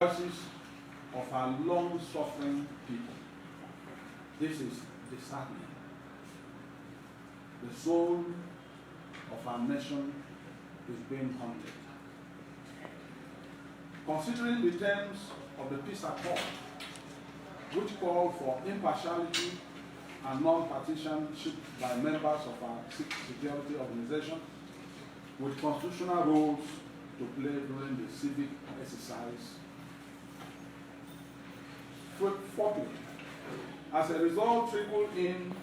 voices of our long-suffering people. This is disheartening. The soul of our nation is being haunted. Considering the terms of the peace accord, which call for impartiality and non-partisanship by members of our security organization, with constitutional roles to play during the civic exercise. Fourthly, as a result trickled in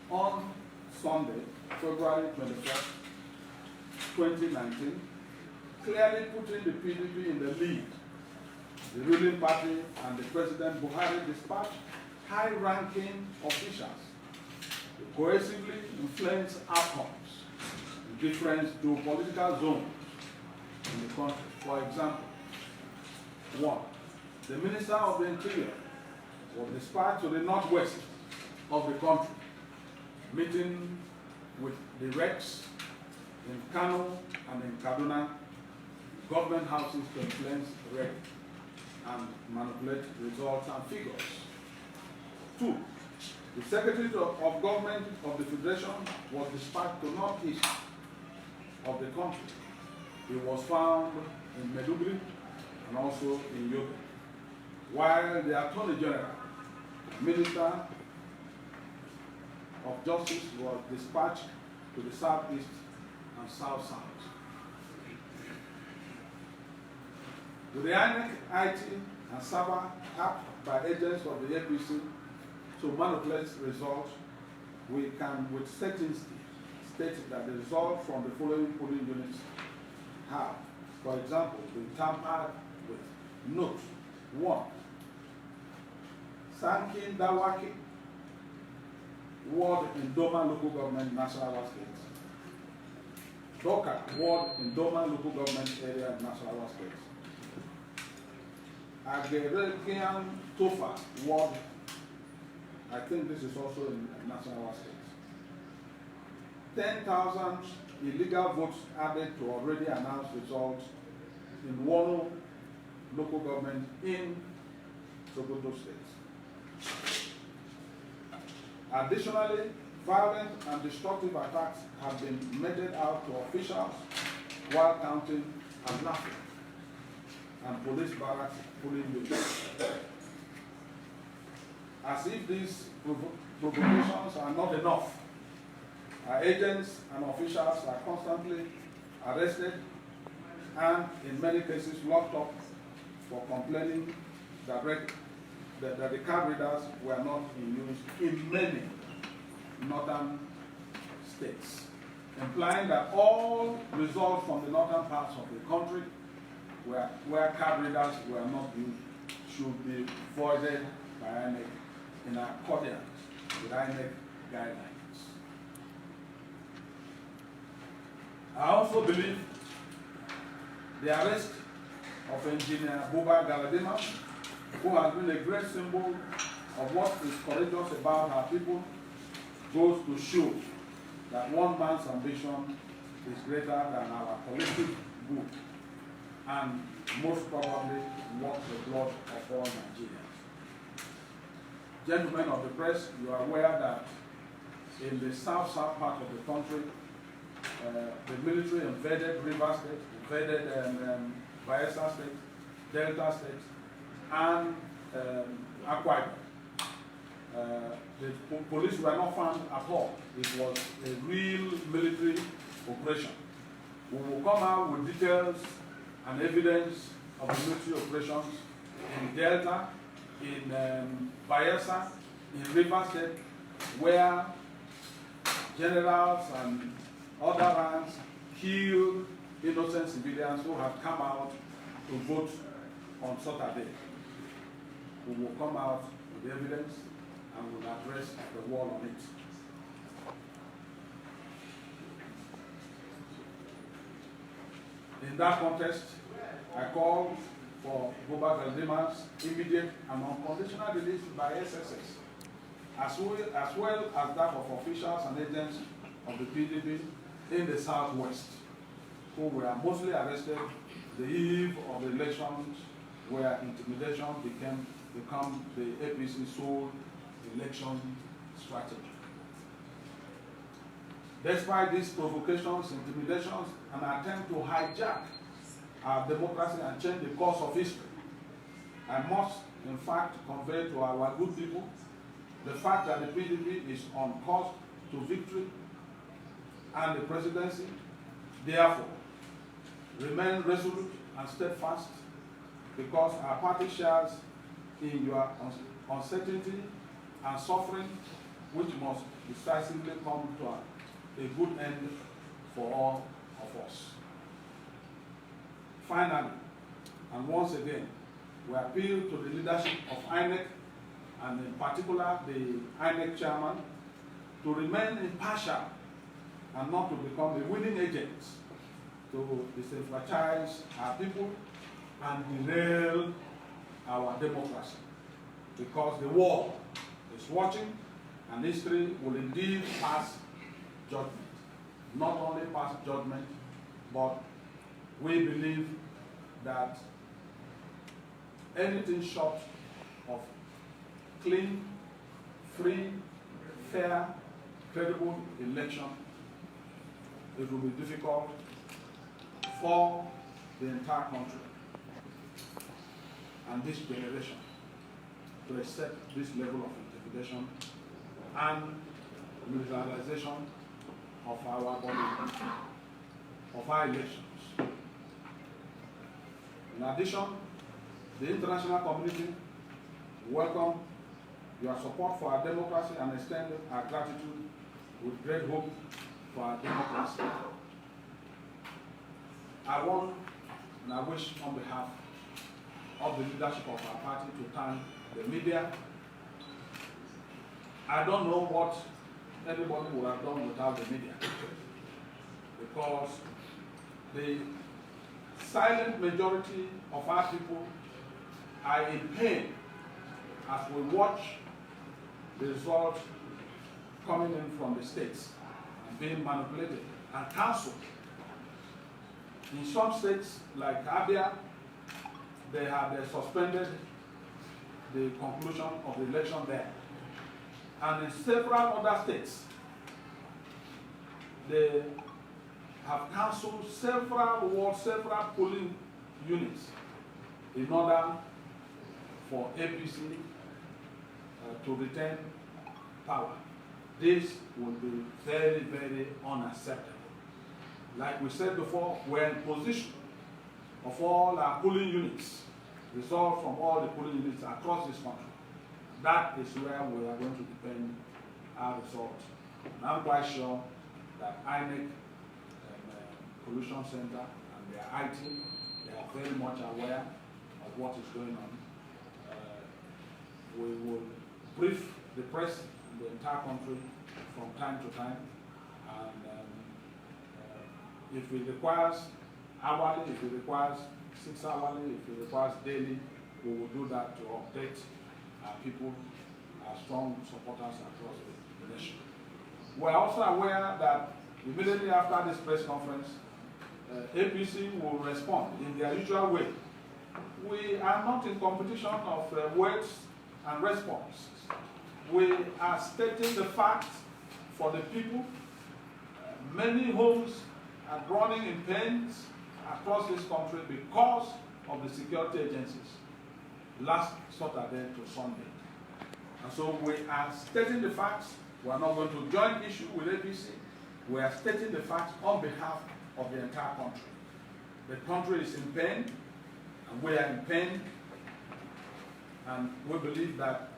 on Sunday, February 21st, 2019, clearly putting the PDP in the lead. The ruling party and the President Buhari dispatched high-ranking officials to cohesively influence outcomes in different geopolitical zones in the country. For example, 1. The Minister of the Interior was dispatched to the northwest of the country, meeting with the Rex in Kano and in Kaduna, government houses to influence rate and manipulate results and figures. 2. The Secretary of Government of the Federation was dispatched to northeast of the country. He was found in Maiduguri and also in Yobe, while the Attorney General, Minister of Justice, was dispatched to the southeast and south-south. With the INEC, IT, and server app by agents of the APC to manipulate results, we can with certainty state that the results from the following polling units have, for example, been tampered with. Note 1. Sankin Dawaki, Ward in Doma Local Government, Nasarawa State. Doka, Ward in Doma Local Government Area, Nasarawa State. Agerekian Tofa, Ward, I think this is also in Nasarawa State. 10,000 illegal votes added to already announced results in Wano local government in Sokoto State. Additionally, violent and destructive attacks have been meted out to officials while counting and laughing, and police barracks pulling units. As if these provocations are not enough, our agents and officials are constantly arrested and in many cases locked up for complaining that the card readers were not in use in many northern states, implying that all results from the northern parts of the country where card readers were not used should be voided by INEC in accordance with INEC guidelines. I also believe the arrest of Engineer Buba Galadima, who has been a great symbol of what is courageous about our people, goes to show that one man's ambition is greater than our collective good, and most probably worth the blood of all Nigerians. Gentlemen of the press, you are aware that in the south-south part of the country, the military invaded Rivers State, invaded Bayelsa State, Delta State, and Akwa Ibom. The police were not found at all. It was a real military operation. We will come out with details and evidence of the military operations in Delta, in Bayelsa, in Rivers State, where generals and other ranks killed innocent civilians who had come out to vote on Saturday. We will come out with evidence and will address the war on it. In that context, I call for Buba Galdima's immediate and unconditional release by SSS, as well as that of officials and agents of the PDP in the southwest, who were mostly arrested the eve of the elections where intimidation become the APC sole election strategy. Despite these provocations, intimidations, and attempt to hijack our democracy and change the course of history, I must, in fact, convey to our good people the fact that the PDP is on course to victory and the presidency. Therefore, remain resolute and steadfast, because our party shares in your uncertainty and suffering, which must decisively come to a good end for all of us. Finally, and once again, we appeal to the leadership of INEC, and in particular the INEC chairman, to remain impartial and not to become the winning agents to disenfranchise our people and derail our democracy. Because the world is watching, and history will indeed pass judgment. Not only pass judgment, but we believe that anything short of clean, free, fair, credible election, it will be difficult for the entire country and this generation to accept this level of intimidation and militarization of our body, of our elections. In addition, the international community welcome your support for our democracy and extend our gratitude with great hope for our democracy. I want and I wish on behalf of the leadership of our party to thank the media. I don't know what anybody would have done without the media, because the silent majority of our people are in pain as we watch the results coming in from the states and being manipulated and cancelled. In some states, like Abia, they have suspended the conclusion of the election there. And in several other states, they have cancelled several polling units in order for APC to retain power. This will be very, very unacceptable. Like we said before, we're in position of all our polling units, results from all the polling units across this country. That is where we are going to depend our results. And I'm quite sure that INEC and Pollution Center and their IT, they are very much aware of what is going on. We will brief the press in the entire country from time to time, and if it requires hourly, if it requires 6 hourly, if it requires daily, we will do that to update our people, our strong supporters across the nation. We are also aware that immediately after this press conference, APC will respond in their usual way. We are not in competition of words and response. We are stating the facts for the people. Many homes are running in pains across this country because of the security agencies last Saturday to Sunday. And so we are stating the facts. We are not going to join issue with APC. We are stating the facts on behalf of the entire country. The country is in pain, and we are in pain, and we believe that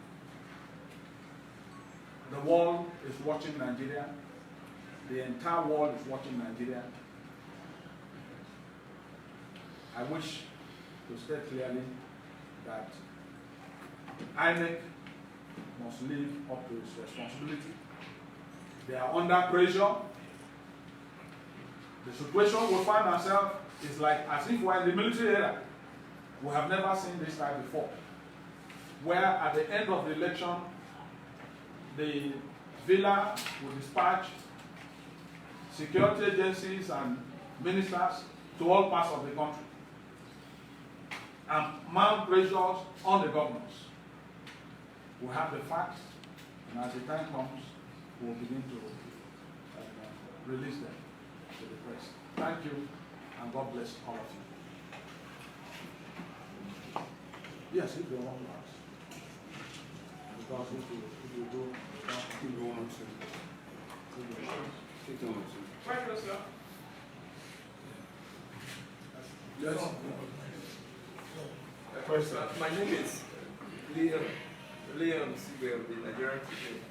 the world is watching Nigeria. The entire world is watching Nigeria. I wish to state clearly that INEC must live up to its responsibility. They are under pressure. The situation we find ourselves is like as if we're in the military era. We have never seen this type before, where at the end of the election, the villa will dispatch security agencies and ministers to all parts of the country. and mount pressures on the governors. We have the facts, and as the time comes, we will begin to release them to the press. Thank you, and God bless all of you. Yes, if you want to ask. Because if you go, keep going on to. Right, sir. Yes. My name is Liam Sibel, the Nigerian Tribune.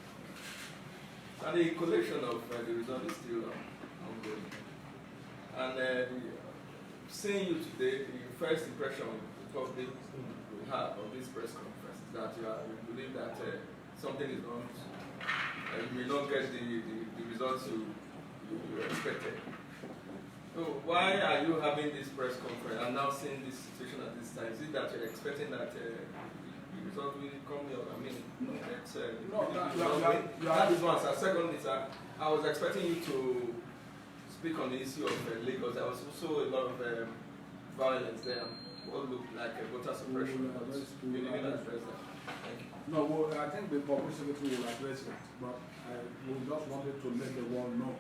And the collection of the result is still ongoing. And seeing you today, the first impression the public will have of this press conference is that you believe that something is wrong. You may not get the results you expected. So why are you having this press conference and now seeing this situation at this time? Is it that you're expecting that the result will come here? I mean, that's that is one. Second is I was expecting you to speak on the issue of Lagos. There was also a lot of violence there. What looked like a voter suppression. You didn't address that. Thank you. No, well, I think the publicity will address it, but we just wanted to let the world know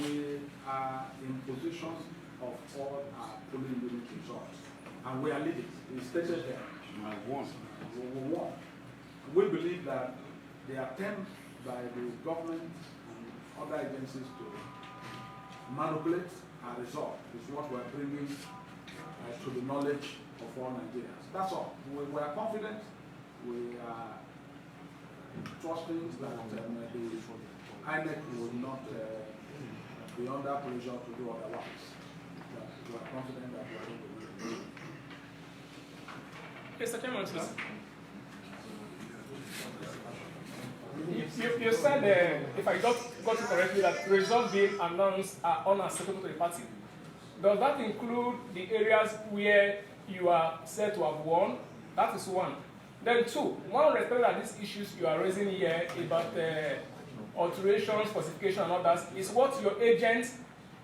we are in possession of all our polling unit results, and we are leading. It's stated there. We won. We believe that the attempt by the government and other agencies to manipulate our result is what we are bringing to the knowledge of all Nigerians. That's all. We are confident. We are trusting that the INEC will not be under pressure to do otherwise. But we are confident that we are going to do it. Mr. Chairman, sir. You said, if I got it correctly, that results being announced are unacceptable to the party. Does that include the areas where you are said to have won? That is one. Then two, one respect that these issues you are raising here about alterations, falsification, and others is what your agents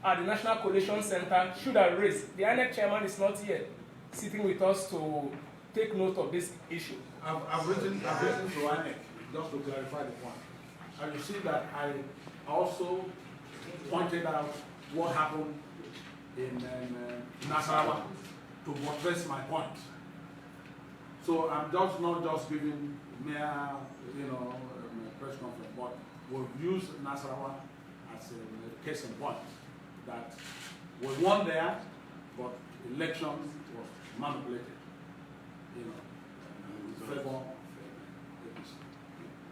at the National Coalition Center should have raised. The INEC chairman is not here sitting with us to take note of this issue. I've written to INEC just to clarify the point. And you see that I also pointed out what happened in Nasarawa to buttress my point. So I'm just not just giving mere, press conference, but we've used Nasarawa as a case in point that we won there, but election was manipulated. In favor of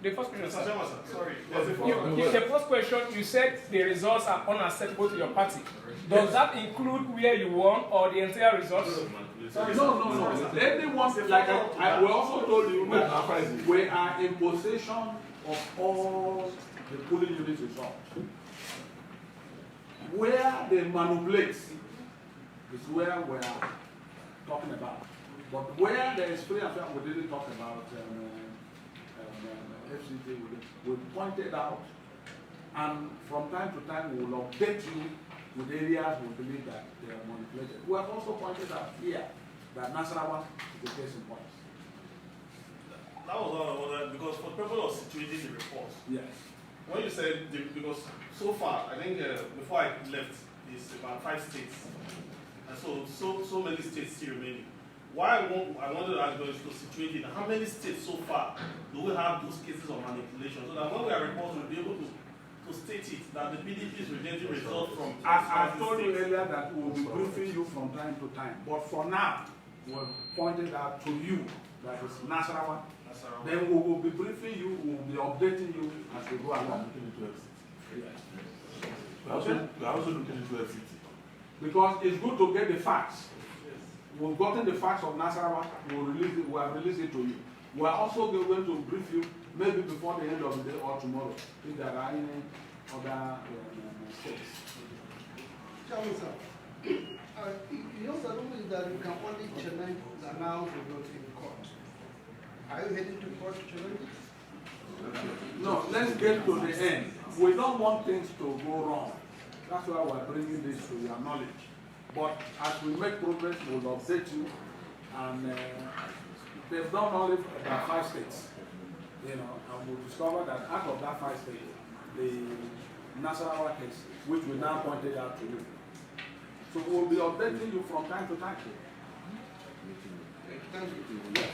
the first question, sir. Sorry. The first question, you said the results are unacceptable to your party. Does that include where you won or the entire results? No. Anyone, like I also told you, we are in possession of all the polling unit results. Where they manipulate is where we are talking about. But where there is free and fair, we didn't talk about FCT. We pointed out, and from time to time we will update you with areas we believe that they are manipulated. We have also pointed out here that Nasarawa is the case in point. That was all I wanted, because for the purpose of situating the report. Yes. When you said, because so far, I think before I left, it's about 5 states. And so many states still remaining. Why I wanted to ask you is to situate it. How many states so far do we have those cases of manipulation? So that when we are reporting, we'll be able to state it, that the PDP is rejecting results from... I told you earlier that we will be briefing you from time to time. But for now, we've pointed out to you that it's Nasarawa. Then we will be briefing you, we will be updating you as we go along. We're also looking into FCT. Because it's good to get the facts. We've gotten the facts of Nasarawa, we have released it to you. We are also going to brief you maybe before the end of the day or tomorrow if there are any other states. Chairman, sir, you know the rule is that you can only challenge the announced result in court. Are you heading to court to challenge it? No, let's get to the end. We don't want things to go wrong. That's why we're bringing this to your knowledge. But as we make progress, we'll update you And they've done only about 5 states. You know, and we'll discover that out of that 5 states, the Nasarawa case, which we now pointed out to you. So we'll be updating you from time to time. Thank you. Yes.